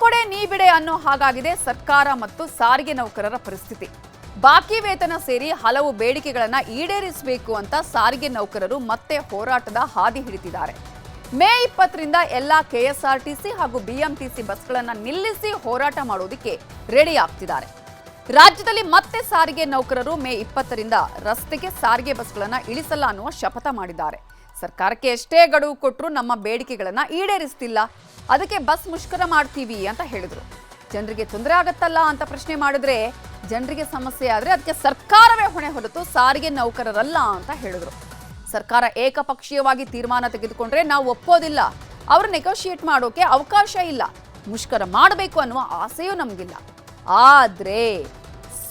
ಕೊಡೆ ನೀ ಬಿಡೆ ಅನ್ನೋ ಹಾಗಾಗಿದೆ ಸರ್ಕಾರ ಮತ್ತು ಸಾರಿಗೆ ನೌಕರರ ಪರಿಸ್ಥಿತಿ. ಬಾಕಿ ವೇತನ ಸೇರಿ ಹಲವು ಬೇಡಿಕೆಗಳನ್ನು ಈಡೇರಿಸಬೇಕು ಅಂತ ಸಾರಿಗೆ ನೌಕರರು ಮತ್ತೆ ಹೋರಾಟದ ಹಾದಿ ಹಿಡಿದಿದ್ದಾರೆ. ಮೇ 20ರಿಂದ ಎಲ್ಲ ಕೆಎಸ್ಆರ್ಟಿಸಿ ಹಾಗೂ ಬಿಎಂಟಿಸಿ ಬಸ್ಗಳನ್ನು ನಿಲ್ಲಿಸಿ ಹೋರಾಟ ಮಾಡೋದಕ್ಕೆ ರೆಡಿ ಆಗ್ತಿದ್ದಾರೆ. ರಾಜ್ಯದಲ್ಲಿ ಮತ್ತೆ ಸಾರಿಗೆ ನೌಕರರು ಮೇ 20ರಿಂದ ರಸ್ತೆಗೆ ಸಾರಿಗೆ ಬಸ್ಗಳನ್ನು ಇಳಿಸಲ್ಲ ಅನ್ನುವ ಶಪಥ ಮಾಡಿದ್ದಾರೆ. ಸರ್ಕಾರಕ್ಕೆ ಎಷ್ಟೇ ಗಡುವು ಕೊಟ್ಟರು ನಮ್ಮ ಬೇಡಿಕೆಗಳನ್ನು ಈಡೇರಿಸ್ತಿಲ್ಲ, ಅದಕ್ಕೆ ಬಸ್ ಮುಷ್ಕರ ಮಾಡ್ತೀವಿ ಅಂತ ಹೇಳಿದ್ರು. ಜನರಿಗೆ ತೊಂದರೆ ಆಗತ್ತಲ್ಲ ಅಂತ ಪ್ರಶ್ನೆ ಮಾಡಿದ್ರೆ ಜನರಿಗೆ ಸಮಸ್ಯೆ ಆದರೆ ಅದಕ್ಕೆ ಸರ್ಕಾರವೇ ಹೊಣೆ ಹೊರತು ಸಾರಿಗೆ ನೌಕರರಲ್ಲ ಅಂತ ಹೇಳಿದ್ರು. ಸರ್ಕಾರ ಏಕಪಕ್ಷೀಯವಾಗಿ ತೀರ್ಮಾನ ತೆಗೆದುಕೊಂಡ್ರೆ ನಾವು ಒಪ್ಪೋದಿಲ್ಲ, ಅವರು ನೆಗೋಷಿಯೇಟ್ ಮಾಡೋಕೆ ಅವಕಾಶ ಇಲ್ಲ, ಮುಷ್ಕರ ಮಾಡಬೇಕು ಅನ್ನುವ ಆಸೆಯೂ ನಮಗಿಲ್ಲ. ಆದ್ರೆ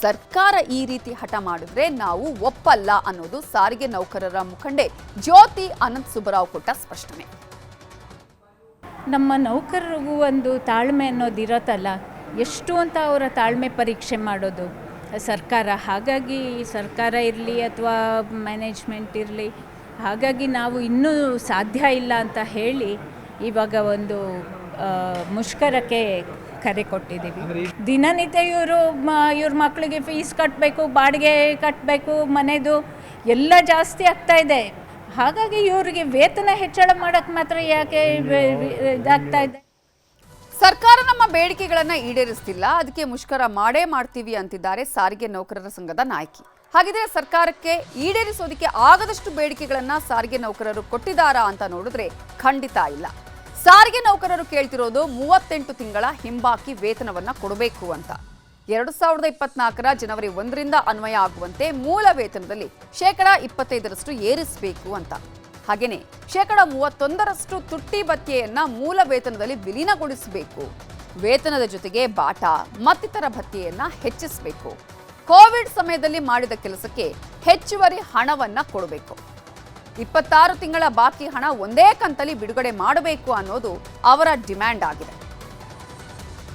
ಸರ್ಕಾರ ಈ ರೀತಿ ಹಠ ಮಾಡಿದ್ರೆ ನಾವು ಒಪ್ಪಲ್ಲ ಅನ್ನೋದು ಸಾರಿಗೆ ನೌಕರರ ಮುಖಂಡೆ ಜ್ಯೋತಿ ಅನಂತ್ ಸುಬ್ಬರಾವ್ ಕೊಟ್ಟ ಸ್ಪಷ್ಟನೆ. ನಮ್ಮ ನೌಕರರಿಗೂ ಒಂದು ತಾಳ್ಮೆ ಅನ್ನೋದಿರತ್ತಲ್ಲ, ಎಷ್ಟು ಅಂತ ಅವರ ತಾಳ್ಮೆ ಪರೀಕ್ಷೆ ಮಾಡೋದು ಸರ್ಕಾರ. ಹಾಗಾಗಿ ಸರ್ಕಾರ ಇರಲಿ ಅಥವಾ ಮ್ಯಾನೇಜ್ಮೆಂಟ್ ಇರಲಿ, ಹಾಗಾಗಿ ನಾವು ಇನ್ನೂ ಸಾಧ್ಯ ಇಲ್ಲ ಅಂತ ಹೇಳಿ ಇವಾಗ ಒಂದು ಮುಷ್ಕರಕ್ಕೆ ಕರೆ ಕೊಟ್ಟಿದ್ದೀವಿ. ದಿನನಿತ್ಯ ಇವ್ರ ಮಕ್ಕಳಿಗೆ ಫೀಸ್ ಕಟ್ಟಬೇಕು, ಬಾಡಿಗೆ ಕಟ್ಟಬೇಕು, ಮನೆದು ಎಲ್ಲ ಜಾಸ್ತಿ ಆಗ್ತಾ ಇದೆ. ಹಾಗಾಗಿ ಇವರಿಗೆ ವೇತನ ಹೆಚ್ಚಳ ಮಾಡಕ್ಕೆ ಮಾತ್ರ ಯಾಕೆ ಇದಾಗ್ತಾ ಇದೆ? ಸರ್ಕಾರ ನಮ್ಮ ಬೇಡಿಕೆಗಳನ್ನ ಈಡೇರಿಸ್ತಿಲ್ಲ, ಅದಕ್ಕೆ ಮುಷ್ಕರ ಮಾಡೇ ಮಾಡ್ತೀವಿ ಅಂತಿದ್ದಾರೆ ಸಾರಿಗೆ ನೌಕರರ ಸಂಘದ ನಾಯಕಿ. ಹಾಗಿದ್ರೆ ಸರ್ಕಾರಕ್ಕೆ ಈಡೇರಿಸೋದಕ್ಕೆ ಆಗದಷ್ಟು ಬೇಡಿಕೆಗಳನ್ನ ಸಾರಿಗೆ ನೌಕರರು ಕೊಟ್ಟಿದ್ದಾರಾ ಅಂತ ನೋಡಿದ್ರೆ ಖಂಡಿತ ಇಲ್ಲ. ಸಾರಿಗೆ ನೌಕರರು ಕೇಳ್ತಿರೋದು 38 ತಿಂಗಳ ಹಿಂಬಾಕಿ ವೇತನವನ್ನ ಕೊಡಬೇಕು ಅಂತ. 2024ರ ಜನವರಿ 1ರಿಂದ ಅನ್ವಯ ಆಗುವಂತೆ ಮೂಲ ವೇತನದಲ್ಲಿ 25% ಏರಿಸಬೇಕು ಅಂತ. ಹಾಗೇನೆ 31% ತುಟ್ಟಿ ಭತ್ಯೆಯನ್ನ ಮೂಲ ವೇತನದಲ್ಲಿ ವಿಲೀನಗೊಳಿಸಬೇಕು. ವೇತನದ ಜೊತೆಗೆ ಬಾಟ ಮತ್ತಿತರ ಭತ್ಯೆಯನ್ನ ಹೆಚ್ಚಿಸಬೇಕು. ಕೋವಿಡ್ ಸಮಯದಲ್ಲಿ ಮಾಡಿದ ಕೆಲಸಕ್ಕೆ ಹೆಚ್ಚುವರಿ ಹಣವನ್ನ ಕೊಡಬೇಕು. 26 ತಿಂಗಳ ಬಾಕಿ ಹಣ ಒಂದೇ ಕಂತಲ್ಲಿ ಬಿಡುಗಡೆ ಮಾಡಬೇಕು ಅನ್ನೋದು ಅವರ ಡಿಮ್ಯಾಂಡ್ ಆಗಿದೆ.